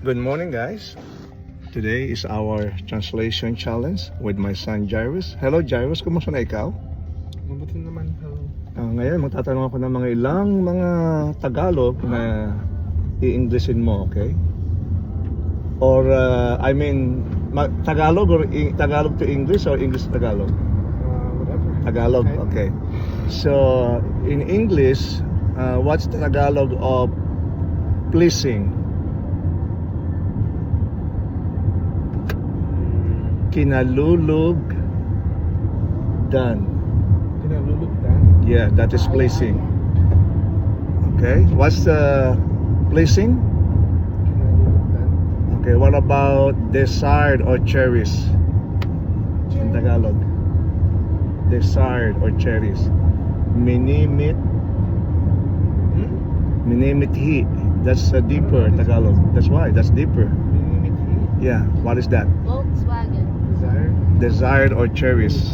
Good morning, guys. Today is our translation challenge with my son Jairus. Hello Jairus, kumusta na ikaw? Mabuti naman. Ngayon magtatanong ako ng mga ilang mga Tagalog na i-Englishin mo, okay? Or Tagalog or Tagalog to English or English to Tagalog? Whatever. Tagalog, okay. So in English, what's the Tagalog of pleasing? Kinalulugdan. Kinalulugdan. Yeah, that is pleasing. Okay, what's pleasing? Kinalulugdan. Okay, what about desired or cherished in Tagalog? Desired or cherished. Minimithi. That's a deeper Tagalog. That's why, that's deeper. Minimithi. Yeah, what is that? Volkswagen. Desire. Desired or cherished.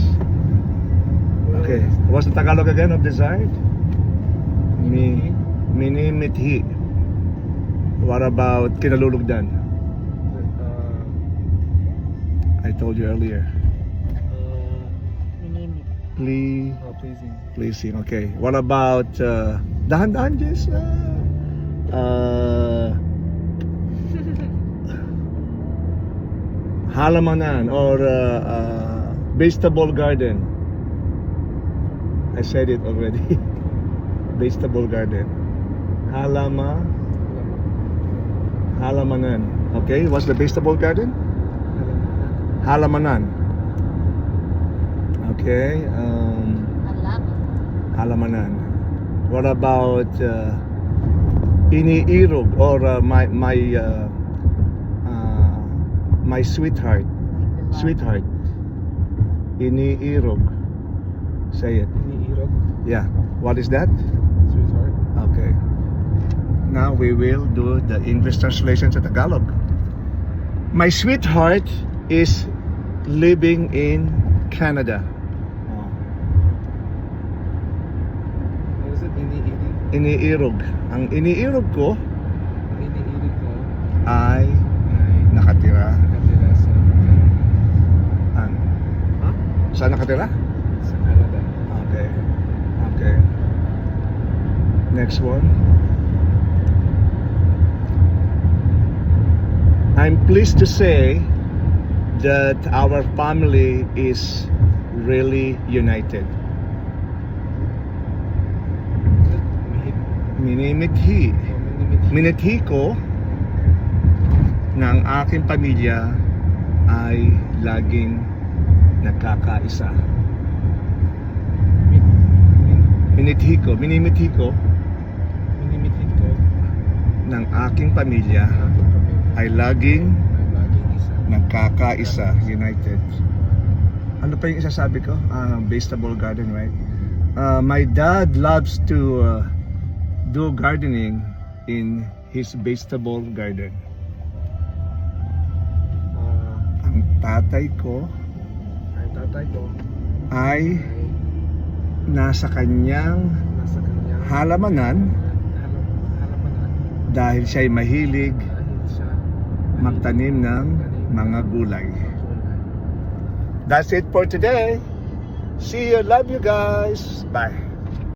Okay, what's the Tagalog again of desired? Minimithi. What about kinalulugdan? I told you earlier. Minimit. Pleasing. Pleasing. Okay. What about dahan-dahan, Jess? Halamanan or vegetable garden. I said it already. Vegetable garden. Halamanan. Okay, what's the vegetable garden? Halamanan. Okay. Halamanan. What about iniirog or my sweetheart? Sweetheart. Iniirog. Say it. Iniirog. Yeah. What is that? Sweetheart. Okay. Now we will do the English translation to Tagalog. My sweetheart is living in Canada. What is it? Iniirig. Iniirog. Ang iniirog ko Iniirig ko ay ay nakatira. nakatira sa Saan nakatira? sa Canada. Okay. Okay. Next one. I'm pleased to say that our family is really united. Minimithi. Minimithi ko na ang aking pamilya ay laging nagkakaisa. Minimithi ko Minimithi ko ng aking pamilya ay laging isa. nagkakaisa, united. Ano pa yung isasabi ko? Vegetable garden, right? My dad loves to do gardening in his vegetable garden. Ang tatay ko Ang tatay ko ay nasa kanyang nasa kanyang halamanan halamanan dahil siya'y mahilig dahil siya magtanim ng mga gulay. That's it for today. See you. Love you guys. Bye.